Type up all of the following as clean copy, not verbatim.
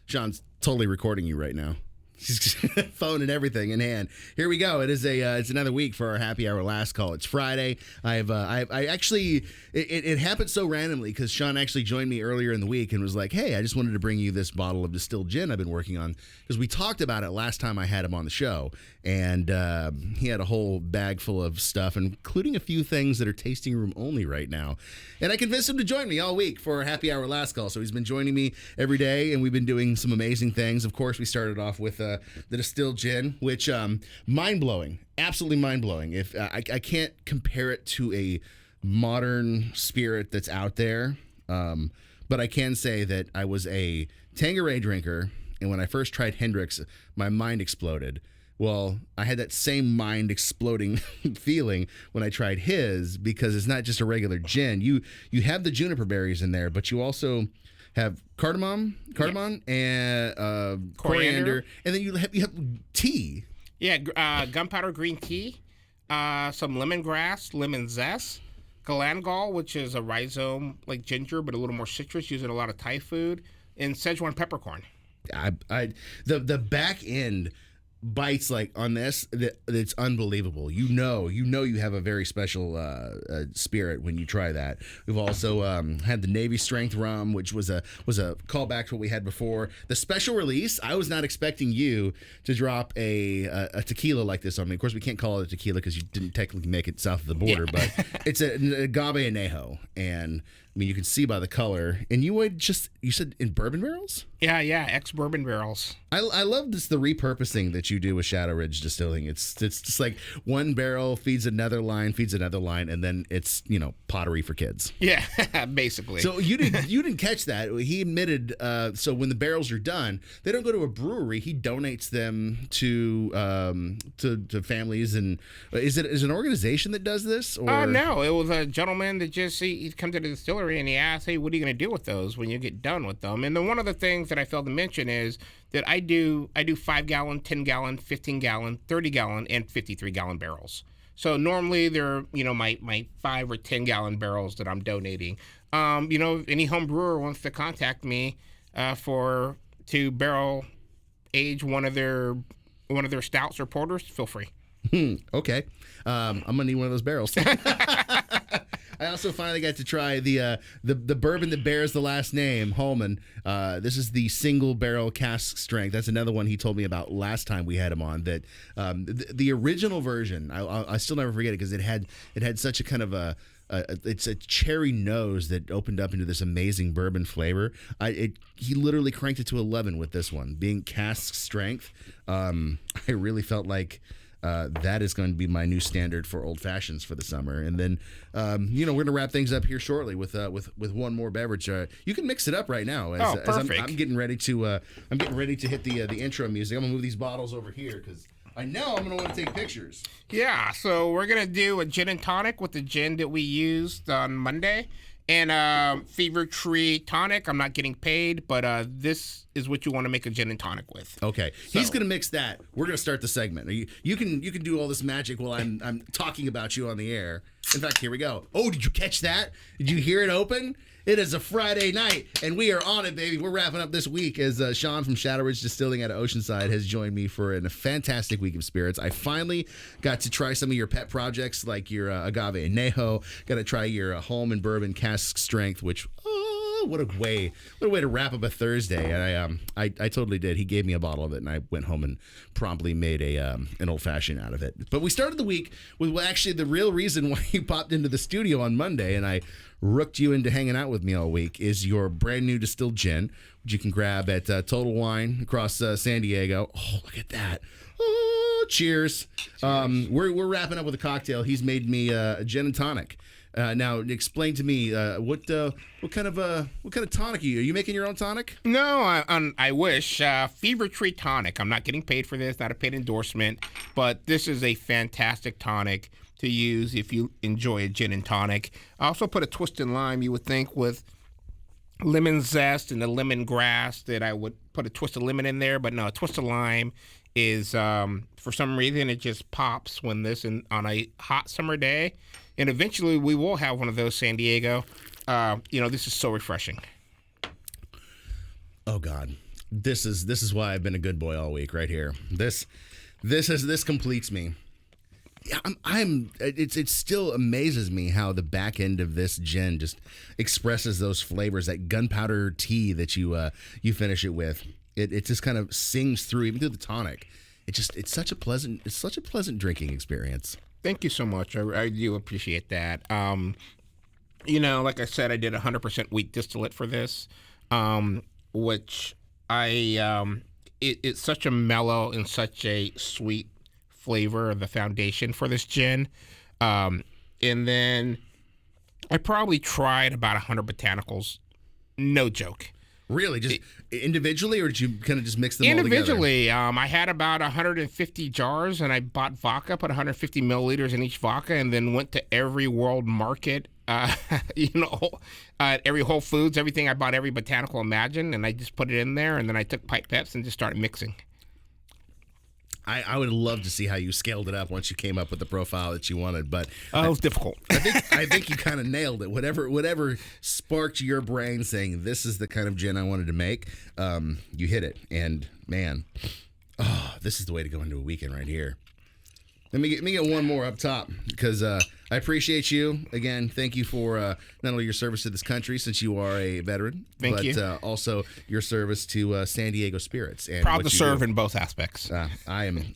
Sean's totally recording you right now. She's phone and everything in hand. Here we go. It is it's another week for our happy hour last call. It's Friday. I actually it happened so randomly because Sean actually joined me earlier in the week and was like, "Hey, I just wanted to bring you this bottle of distilled gin I've been working on," because we talked about it last time I had him on the show, and he had a whole bag full of stuff, including a few things that are tasting room only right now. And I convinced him to join me all week for our happy hour last call. So he's been joining me every day, and we've been doing some amazing things. Of course, we started off with the distilled gin, which mind-blowing, absolutely mind-blowing. If I can't compare it to a modern spirit that's out there, but I can say that I was a Tanqueray drinker, and when I first tried Hendrick's, my mind exploded. Well, I had that same mind exploding feeling when I tried his, because it's not just a regular gin. You have the juniper berries in there, but you also have cardamom, and coriander, and then you have tea. Yeah, gunpowder green tea, some lemongrass, lemon zest, galangal, which is a rhizome like ginger but a little more citrus, using a lot of Thai food, and Szechuan peppercorn. The back end bites like on this it's unbelievable. You know you have a very special spirit when you try that. We've also had the Navy Strength rum, which was a callback to what we had before. The special release, I was not expecting you to drop a tequila like this on me. Of course, we can't call it a tequila because you didn't technically make it south of the border, but it's an agave añejo, and I mean, you can see by the color. And you said in bourbon barrels? Yeah, ex-bourbon barrels. I love the repurposing that you do with Shadow Ridge Distilling. It's just like one barrel feeds another line, and then it's, pottery for kids. Yeah, basically. So you didn't catch that. He admitted, so when the barrels are done, they don't go to a brewery. He donates them to families. And is it an organization that does this? Or? No, it was a gentleman that he come to the distillery and he asked, "Hey, what are you going to do with those when you get done with them?" And then one of the things that I failed to mention is that I do 5-gallon, 10-gallon, 15-gallon, 30-gallon, and 53-gallon barrels. So normally they're, my 5 or 10-gallon barrels that I'm donating. If any home brewer wants to contact me to barrel age one of their stouts or porters, feel free. Okay. I'm gonna need one of those barrels. I also finally got to try the bourbon that bears the last name, Holman. This is the single barrel cask strength. That's another one he told me about last time we had him on. That the original version, I still never forget it because it had such a kind of it's a cherry nose that opened up into this amazing bourbon flavor. He literally cranked it to 11 with this one, being cask strength. I really felt like that is going to be my new standard for old fashions for the summer. And then, we're going to wrap things up here shortly with one more beverage. You can mix it up right now. Perfect. I'm getting ready to hit the intro music. I'm gonna move these bottles over here because I know I'm gonna want to take pictures. Yeah, so we're gonna do a gin and tonic with the gin that we used on Monday. And Fever Tree tonic. I'm not getting paid, but this is what you want to make a gin and tonic with. Okay, so he's gonna mix that. We're gonna start the segment. You can do all this magic while I'm talking about you on the air. In fact, here we go. Oh, did you catch that? Did you hear it open? It is a Friday night, and we are on it, baby. We're wrapping up this week as Sean from Shadow Ridge Distilling out of Oceanside has joined me for a fantastic week of spirits. I finally got to try some of your pet projects, like your agave añejo. Got to try your home and bourbon cask strength, which what a way to wrap up a Thursday. And I totally did. He gave me a bottle of it, and I went home and promptly made an old fashioned out of it. But we started the week with actually the real reason why you popped into the studio on Monday, and I rooked you into hanging out with me all week, is your brand new distilled gin, which you can grab at Total Wine across San Diego. Oh, look at that. Oh, cheers. We're wrapping up with a cocktail. He's made me a gin and tonic. Now, explain to me what kind of tonic are you? Are you making your own tonic? No, I wish. Fever Tree tonic. I'm not getting paid for this. Not a paid endorsement, but this is a fantastic tonic to use if you enjoy a gin and tonic. I also put a twist of lime. You would think with lemon zest and the lemongrass that I would put a twist of lemon in there, but no, a twist of lime is for some reason it just pops when on a hot summer day. And eventually we will have one of those, San Diego. This is so refreshing. Oh, God. This is why I've been a good boy all week right here. This completes me. Yeah, it still amazes me how the back end of this gin just expresses those flavors, that gunpowder tea that you finish it with. It just kind of sings through, even through the tonic. It's such a pleasant drinking experience. Thank you so much. I do appreciate that. Like I said, I did 100% wheat distillate for this, which it's such a mellow and such a sweet flavor of the foundation for this gin. And then I probably tried about 100 botanicals. No joke. Really? Just individually, or did you kind of just mix them all together? Individually. I had about 150 jars, and I bought vodka, put 150 milliliters in each vodka, and then went to every world market, every Whole Foods, everything. I bought every botanical imagined, and I just put it in there, and then I took pipettes and just started mixing. I would love to see how you scaled it up once you came up with the profile that you wanted, but it was difficult. I think you kind of nailed it. Whatever sparked your brain saying this is the kind of gin I wanted to make, you hit it. And man, this is the way to go into a weekend right here. Let me get one more up top, because I appreciate you. Again, thank you for not only your service to this country, since you are a veteran, but also your service to San Diego Spirits. And proud to serve in both aspects. I am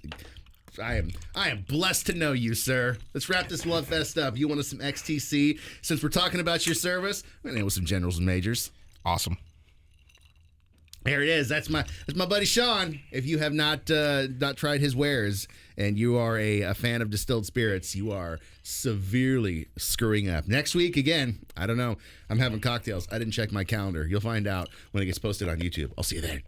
blessed to know you, sir. Let's wrap this love fest up. You want us some XTC? Since we're talking about your service, we're gonna end with some generals and majors. Awesome. There it is. That's my buddy Sean. If you have not tried his wares and you are a fan of distilled spirits, you are severely screwing up. Next week, again, I don't know. I'm having cocktails. I didn't check my calendar. You'll find out when it gets posted on YouTube. I'll see you there.